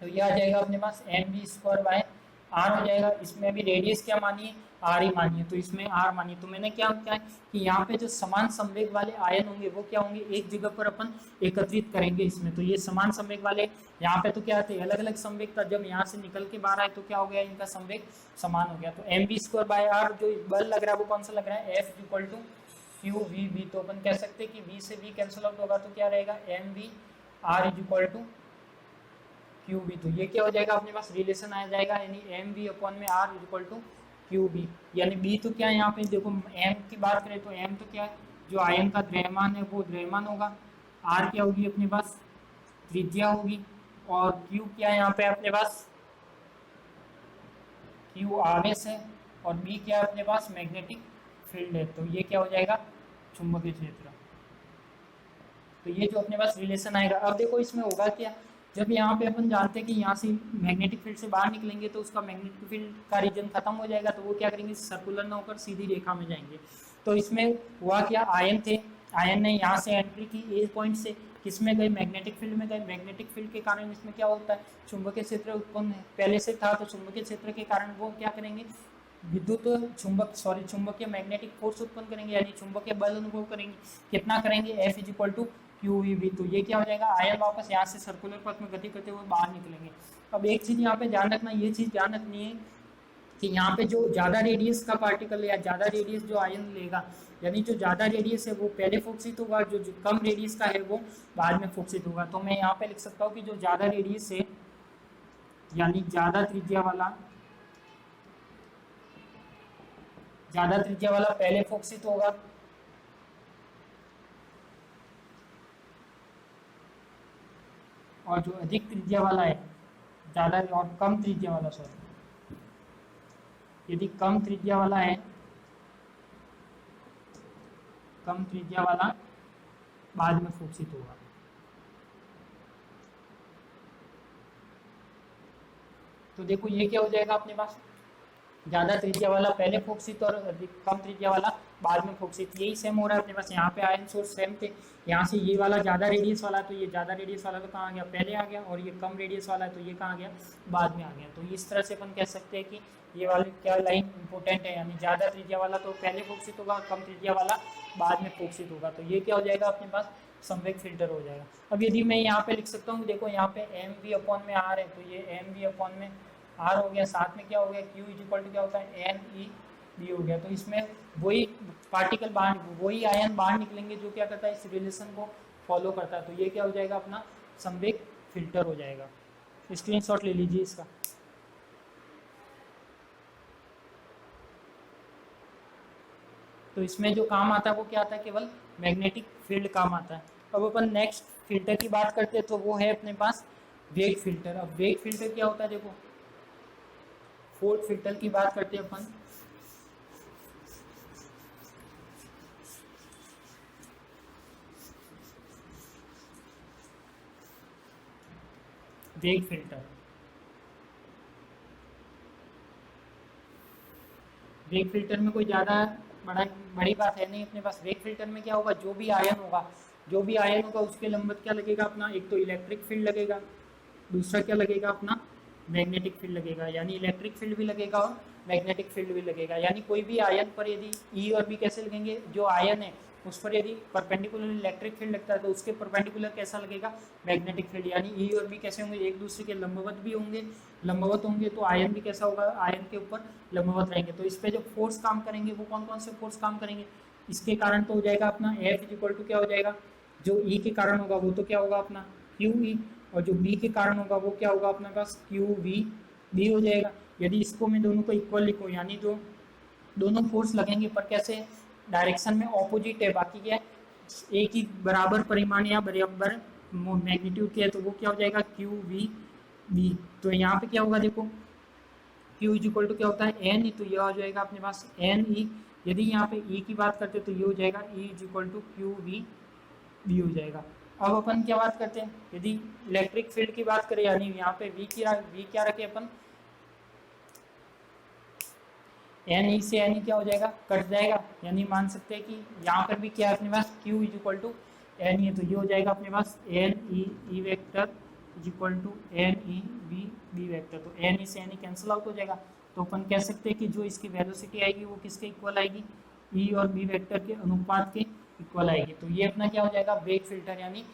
तो ये आ जाएगा अपने पास M B square by R हो जाएगा। इसमें अभी रेडियस क्या मानिए, आर ही मानिए, तो इसमें आर मानिए। तो मैंने क्या क्या कि यहाँ पे जो समान संवेग वाले आयन होंगे वो क्या होंगे, एक जगह पर अपन एकत्रित करेंगे इसमें। तो ये समान संवेग वाले यहाँ पे तो क्या थे, अलग अलग संवेग था, जब यहाँ से निकल के बाहर आए तो क्या हो गया, इनका संवेग समान हो गया। तो M B square by R जो बल लग रहा है वो कौन सा लग रहा है, F equal to Q V B. तो अपन कह सकते हैं कि वी से वी कैंसिल आउट होगा तो क्या रहेगा, M B R is equal to Q B. तो ये क्या हो जाएगा अपने पास रिलेशन आ जाएगा, यानी एम बी अपॉन में R equal to Q B. यानी बी तो क्या है यहाँ पे देखो, एम की बात करें तो एम तो क्या है, जो आयन का द्रव्यमान है वो द्रव्यमान होगा, आर क्या होगी अपने पास त्रिज्या होगी, और क्यू क्या है यहाँ पे अपने पास, क्यू आवेश है, और बी क्या है अपने पास मैग्नेटिक फील्ड है। तो ये क्या हो जाएगा चुंबकीय क्षेत्र। तो ये जो अपने पास रिलेशन आएगा। अब देखो इसमें होगा क्या, जब यहाँ पे अपन जानते हैं कि यहाँ से मैग्नेटिक फील्ड से बाहर निकलेंगे तो उसका मैग्नेटिक फील्ड का रीजन खत्म हो जाएगा, तो वो क्या करेंगे, सर्कुलर न होकर सीधी रेखा में जाएंगे। तो इसमें हुआ क्या, आयन थे, आयन ने यहाँ से एंट्री की ए पॉइंट से, किसमें गए, मैग्नेटिक फील्ड में गए। मैग्नेटिक फील्ड के कारण इसमें क्या होता है, चुंबकीय क्षेत्र उत्पन्न है, पहले से था, तो चुंबकीय क्षेत्र के कारण वो क्या करेंगे, विद्युत चुंबकीय मैग्नेटिक फोर्स उत्पन्न करेंगे, यानी चुंबकीय बल अनुभव करेंगे। कितना करेंगे, F is equal to Q V B. तो ये क्या हो जाएगा, आयन वापस यहाँ से सर्कुलर पथ में गति करते हुए बाहर निकलेंगे। अब एक चीज यहाँ पे ध्यान रखना, ये चीज ध्यान रखनी है कि यहाँ पे जो ज्यादा रेडियस का पार्टिकल या ज्यादा रेडियस जो आयन लेगा, यानी जो ज्यादा रेडियस है वो पहले फोकसित होगा, जो कम रेडियस का है वो बाद में फोकसित होगा। तो मैं यहाँ पे लिख सकता हूँ कि जो ज्यादा रेडियस है यानी ज्यादा त्रिज्या वाला पहले फोकसित होगा, और जो अधिक त्रिज्या वाला है, ज्यादा और कम त्रिज्या वाला, सॉरी, यदि कम त्रिज्या वाला है, कम त्रिज्या वाला बाद में फोकसित होगा। तो देखो ये क्या हो जाएगा अपने पास, ज्यादा त्रिज्या वाला पहले फोकसित और कम त्रिज्या वाला बाद में फोकसित। यही सेम हो रहा है अपने पास, यहाँ पे आयन सोर्स सेम थे, यहाँ से ये वाला ज्यादा रेडियस वाला, तो ये ज्यादा रेडियस वाला तो कहाँ आ गया, पहले आ गया, और ये कम रेडियस वाला है तो ये कहाँ आ गया, बाद में आ गया। तो इस तरह से अपन कह सकते हैं कि ये वाली क्या लाइन इंपॉर्टेंट है, यानी ज्यादा त्रिज्या वाला तो पहले फोकसित होगा, कम त्रिज्या वाला बाद में फोकसित होगा। तो ये क्या हो जाएगा अपने पास, संवेग फिल्टर हो जाएगा। अब यदि मैं यहाँ पे लिख सकता हूँ, देखो यहाँ पे एम बी अपॉन में आर है, तो ये एम बी अपॉन में आर हो गया, साथ में क्या हो गया, क्यू इज इक्वल टू क्या होता है, एन ई बी हो गया। तो इसमें वही पार्टिकल बाहर, वही आयन बाहर निकलेंगे जो क्या करता है, इस रिलेशन को फॉलो करता है। तो ये क्या हो जाएगा अपना संवेग फिल्टर हो जाएगा। स्क्रीनशॉट ले लीजिए इसका। तो इसमें जो काम आता है वो क्या आता है, केवल मैग्नेटिक फील्ड काम आता है। अब अपन नेक्स्ट फिल्टर की बात करते हैं, तो वो है अपने पास वेग फिल्टर। अब वेग फिल्टर क्या होता है, देखो फोर्थ फिल्टर की बात करते हैं अपन। वेग फिल्टर, वेग फिल्टर में कोई ज़्यादा बड़ी बात है नहीं अपने पास। वेग फिल्टर में क्या होगा, जो भी आयन होगा उसके लंबवत क्या लगेगा अपना, एक तो इलेक्ट्रिक फील्ड लगेगा, दूसरा क्या लगेगा अपना मैग्नेटिक फील्ड लगेगा, यानी इलेक्ट्रिक फील्ड भी लगेगा और मैग्नेटिक फील्ड भी लगेगा। यानी कोई भी आयन पर यदि ई और बी कैसे लगेंगे, जो आयन है उस पर यदि परपेंडिकुलर इलेक्ट्रिक फील्ड लगता है तो उसके परपेंडिकुलर कैसा लगेगा, मैग्नेटिक फील्ड। यानी ई और बी कैसे होंगे, एक दूसरे के लंबवत भी होंगे, लंबवत होंगे तो आयन भी कैसा होगा, आयन के ऊपर लंबवत रहेंगे। तो इस पर जो फोर्स काम करेंगे वो कौन कौन से फोर्स काम करेंगे, इसके कारण तो हो जाएगा अपना एफ इज इक्वल टू क्या हो जाएगा, जो ई के कारण होगा वो तो क्या होगा अपना क्यू ई, और जो बी के कारण होगा वो क्या होगा अपने पास क्यू वी बी हो जाएगा। यदि इसको मैं दोनों को इक्वल लिखूँ, यानी जो दोनों फोर्स लगेंगे पर कैसे डायरेक्शन में ऑपोजिट है, बाकी क्या है एक ही बराबर परिमाण या बराबर मैग्नीट्यूड के है, तो वो क्या हो जाएगा क्यू वी बी। तो यहाँ पे क्या होगा देखो, Q इज इक्वल टू क्या होता है एन ई, तो ये हो जाएगा अपने पास एन ई। यदि यहाँ पे ई की बात करते तो ये हो जाएगा E is equal to Q V B हो जाएगा। अब अपन क्या बात करते हैं, यदि इलेक्ट्रिक फील्ड की बात करें, यानी यहाँ पे वी क्या रखे अपन, एन ई से एन ई क्या हो जाएगा, कट जाएगा, यानी मान सकते हैं कि यहाँ पर भी क्या है अपने पास Q is equal to N E, तो ये हो जाएगा अपने पास N E E vector is equal to N E B B vector. तो एन ई से एन ई कैंसिल आउट हो जाएगा, तो अपन कह सकते हैं कि जो इसकी वेलोसिटी आएगी वो किसके इक्वल आएगी, ई और बी वेक्टर के अनुपात के इक्वल आएगी। तो ये अपना क्या हो जाएगा, वेग फिल्टर यानी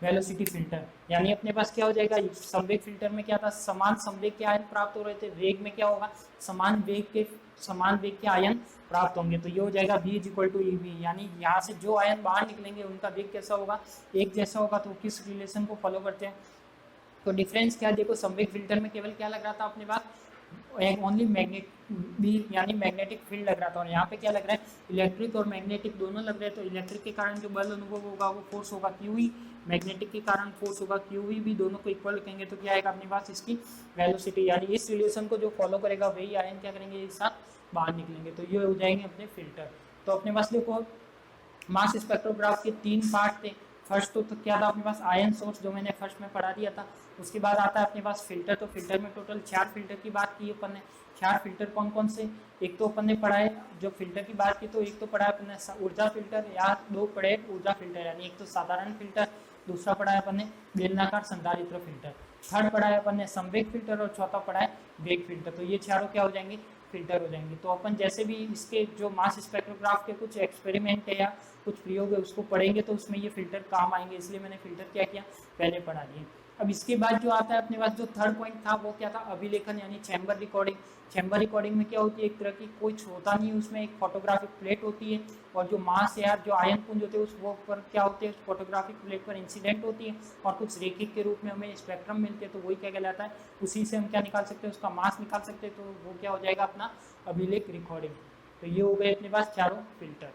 वेलोसिटी फिल्टर। यानी अपने पास क्या हो जाएगा, संवेग फिल्टर में क्या था, समान संवेग के आयन प्राप्त हो रहे थे, वेग में क्या होगा, समान वेग के आयन प्राप्त होंगे। तो ये हो जाएगा v is equal to E B, यानी यहाँ से जो आयन बाहर निकलेंगे उनका वेग कैसा होगा, एक जैसा होगा। तो किस रिलेशन को फॉलो करते हैं, तो डिफरेंस क्या है देखो, संवेग फिल्टर में केवल क्या लग रहा था अपने पास, एक ओनली मैग्नेट भी यानी मैग्नेटिक फील्ड लग रहा था, और यहाँ पे क्या लग रहा है, इलेक्ट्रिक और मैग्नेटिक दोनों लग रहे हैं। तो इलेक्ट्रिक के कारण जो बल अनुभव होगा वो फोर्स होगा क्यू, मैग्नेटिक के कारण फोर्स होगा क्यू भी, दोनों को इक्वल रखेंगे तो क्या आएगा अपने पास, इसकी वेलोसिटी। यानी इस रिलेशन को जो फॉलो करेगा वही आयन क्या करेंगे, एक साथ बाहर निकलेंगे, तो ये हो जाएंगे अपने फिल्टर। तो अपने पास देखो मास स्पेक्ट्रोग्राफ के 3 पार्ट थे। फर्स्ट तो क्या था अपने पास, आयन सोर्स, जो मैंने फर्स्ट में पढ़ा दिया था। उसके बाद आता है अपने पास फिल्टर, तो फिल्टर में टोटल 4 फिल्टर की बात की अपन ने। 4 फिल्टर कौन कौन से, एक तो अपन ने पढ़ा है जो फिल्टर की बात की, तो एक तो पढ़ा है अपन ने ऊर्जा फिल्टर, या 2 पढ़े ऊर्जा फिल्टर, यानी एक तो साधारण फिल्टर, दूसरा पढ़ा है अपन ने बेलनाकार संधारित्र फिल्टर, थर्ड पढ़ा है अपन ने संवेग फिल्टर, और चौथा पढ़ा है वेग फिल्टर। तो ये चारों क्या हो जाएंगे, फिल्टर हो जाएंगे। तो अपन जैसे भी इसके जो मास स्पेक्ट्रोग्राफ के कुछ एक्सपेरिमेंट है या कुछ प्रयोग है उसको पढ़ेंगे तो उसमें ये फिल्टर काम आएंगे, इसलिए मैंने फिल्टर क्या किया, पहले पढ़ा दिए। अब इसके बाद जो आता है अपने पास, जो थर्ड पॉइंट था वो क्या था, अभिलेखन यानी चैम्बर रिकॉर्डिंग। चैम्बर रिकॉर्डिंग में क्या होती है, एक तरह की कुछ होता नहीं, उसमें एक फोटोग्राफिक प्लेट होती है, और जो मास या जो आयन पुंज होते हैं उस वो पर क्या होते हैं, फोटोग्राफिक प्लेट पर इंसिडेंट होती है, और कुछ रेखिक के रूप में हमें स्पेक्ट्रम मिलते हैं, तो वही क्या कहलाता है, उसी से हम क्या निकाल सकते हैं, उसका मास निकाल सकते हैं, तो वो क्या हो जाएगा अपना अभिलेख रिकॉर्डिंग। तो ये हो गए अपने पास चारों फिल्टर।